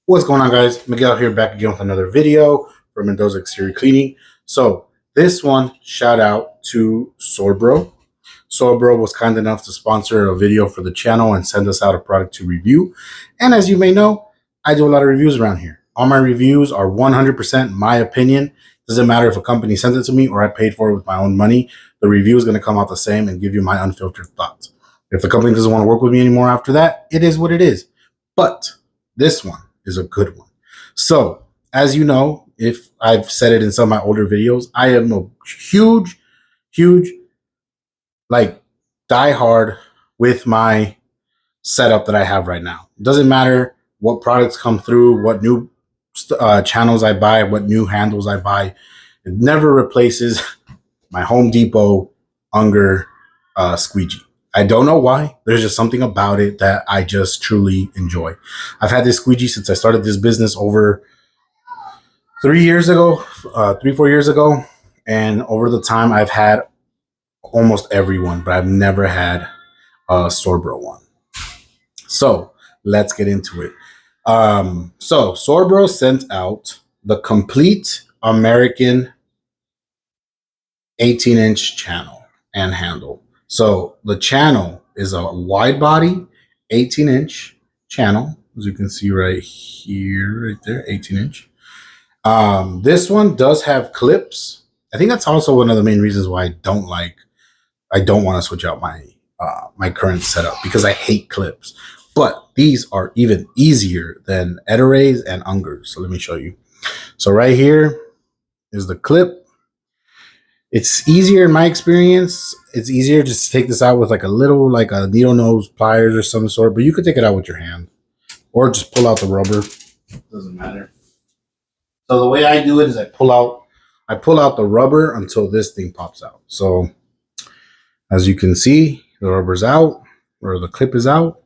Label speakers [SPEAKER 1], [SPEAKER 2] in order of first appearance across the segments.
[SPEAKER 1] What's going on, guys? Miguel here, back again with another video for Mendoza exterior cleaning. So this one, shout out to Sorbo. Sorbo was kind enough to sponsor a video for the channel and send us out a product to review. And as you may know, I do a lot of reviews around here. All my reviews are 100% my opinion. Doesn't matter if a company sends it to me or I paid for it with my own money. The review is going to come out the same and give you my unfiltered thoughts. If the company doesn't want to work with me anymore after that, it is what it is. But this one is a good one. So, as you know, if I've said it in some of my older videos, I am a huge, like, diehard with my setup that I have right now. It doesn't matter what products come through, what new channels I buy, what new handles I buy. It never replaces my Home Depot Unger Squeegee. I don't know why. There's just something about it that I just truly enjoy. I've had this squeegee since I started this business over 4 years ago. And over the time, I've had almost every one, but I've never had a Sorbo one. So let's get into it. So Sorbo sent out the complete American 18-inch channel and handle. So the channel is a wide body 18-inch channel, as you can see right here, right there, 18-inch. This one does have clips. I think that's also one of the main reasons why I don't want to switch out my my current setup, because I hate clips. But these are even easier than XEROs and Ungers. So let me show you. So right here is the clip. It's easier in my experience. It's easier just to take this out with like a needle nose pliers or some sort, but you could take it out with your hand or just pull out the rubber. Doesn't matter. So the way I do it is I pull out the rubber until this thing pops out. So as you can see, the rubber's out, or the clip is out.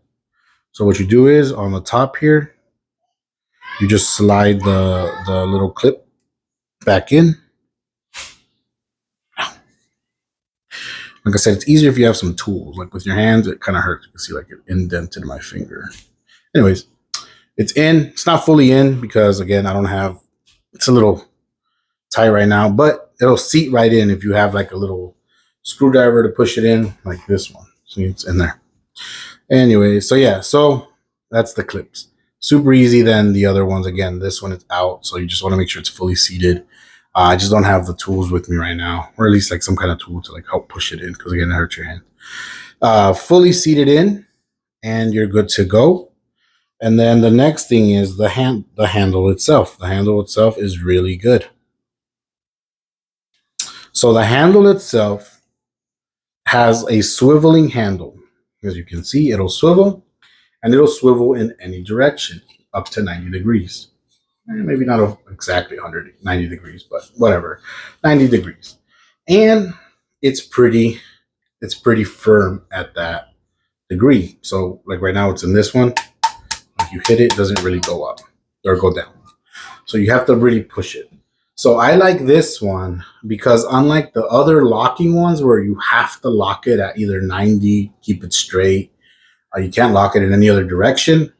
[SPEAKER 1] So what you do is on the top here, you just slide the little clip back in. Like I said, it's easier if you have some tools. Like with your hands, it kind of hurts. You can see like it indented my finger. Anyways, it's in. It's not fully in because, again, I don't have, it's a little tight right now, but it'll seat right in if you have like a little screwdriver to push it in, like this one. See, it's in there. Anyway, so yeah, so that's the clips. Super easy than the other ones. Again, this one is out, so you just want to make sure it's fully seated. I just don't have the tools with me right now, or at least like some kind of tool to like help push it in, because again, it hurts your hand. Fully seated in, and you're good to go. And then the next thing is the handle itself. The handle itself is really good. So the handle itself has a swiveling handle. As you can see, it'll swivel, and it'll swivel in any direction up to 90 degrees. Maybe not exactly 190 degrees, but whatever, 90 degrees. And it's pretty firm at that degree. So like right now it's in this one. If you hit it, it doesn't really go up or go down. So you have to really push it. So I like this one because unlike the other locking ones where you have to lock it at either 90, keep it straight, you can't lock it in any other direction.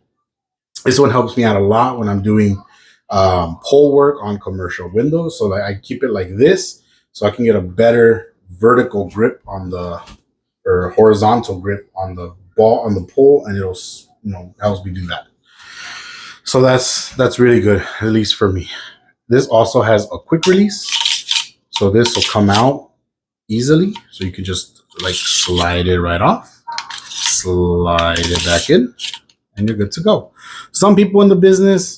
[SPEAKER 1] This one helps me out a lot when I'm doing pole work on commercial windows, so that I keep it like this so I can get a better vertical grip on or horizontal grip on the pole, and it'll, helps me do that. So that's really good, at least for me. This also has a quick release, so this will come out easily, so you can just like slide it right off, slide it back in, and you're good to go. Some people in the business,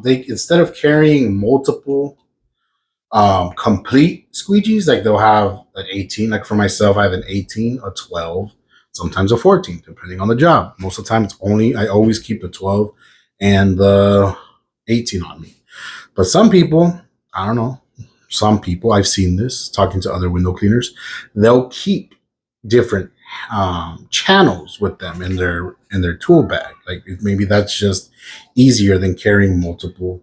[SPEAKER 1] they, instead of carrying multiple complete squeegees, like they'll have an 18. Like for myself, I have an 18, a 12, sometimes a 14, depending on the job. Most of the time, I always keep the 12 and the 18 on me. But some people, I don't know, some people, I've seen this talking to other window cleaners, they'll keep different channels with them in their tool bag. Like maybe that's just easier than carrying multiple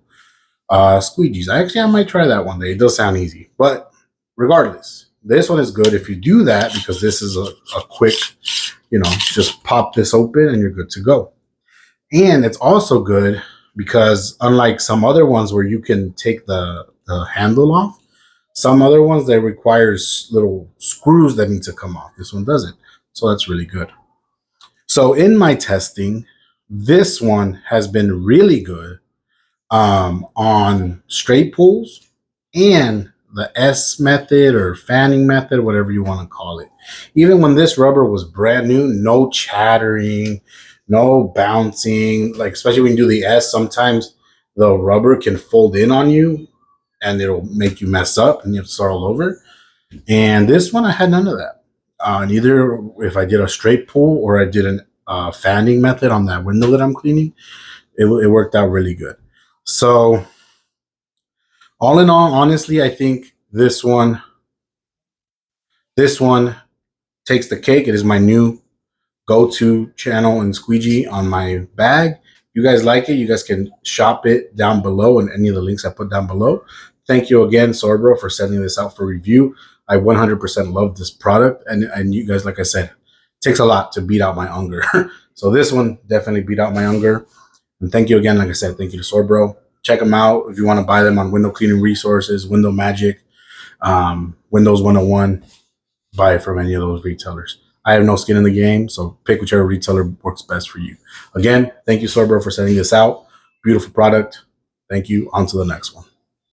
[SPEAKER 1] squeegees. I might try that one day. It does sound easy, but regardless, this one is good if you do that, because this is a quick, just pop this open and you're good to go. And it's also good because unlike some other ones where you can take the handle off, some other ones that requires little screws that need to come off. This one doesn't. So that's really good. So in my testing, this one has been really good on straight pulls and the S method or fanning method, whatever you want to call it. Even when this rubber was brand new, no chattering, no bouncing. Like, especially when you do the S, sometimes the rubber can fold in on you and it'll make you mess up and you have to start all over. And this one, I had none of that. Neither if I did a straight pull or I did an fanning method on that window that I'm cleaning, it worked out really good. So all in all, honestly, I think this one takes the cake. It is my new go-to channel and squeegee on my bag. You guys like it, you guys can shop it down below in any of the links I put down below. Thank you again, Sorbo, for sending this out for review. I 100% love this product, and you guys, like I said, it takes a lot to beat out my Unger. So this one definitely beat out my Unger. And thank you again, like I said, thank you to Sorbo. Check them out if you want to buy them on Window Cleaning Resources, Window Magic, Windows 101. Buy it from any of those retailers. I have no skin in the game, so pick whichever retailer works best for you. Again, thank you, Sorbo, for sending this out. Beautiful product. Thank you. On to the next one.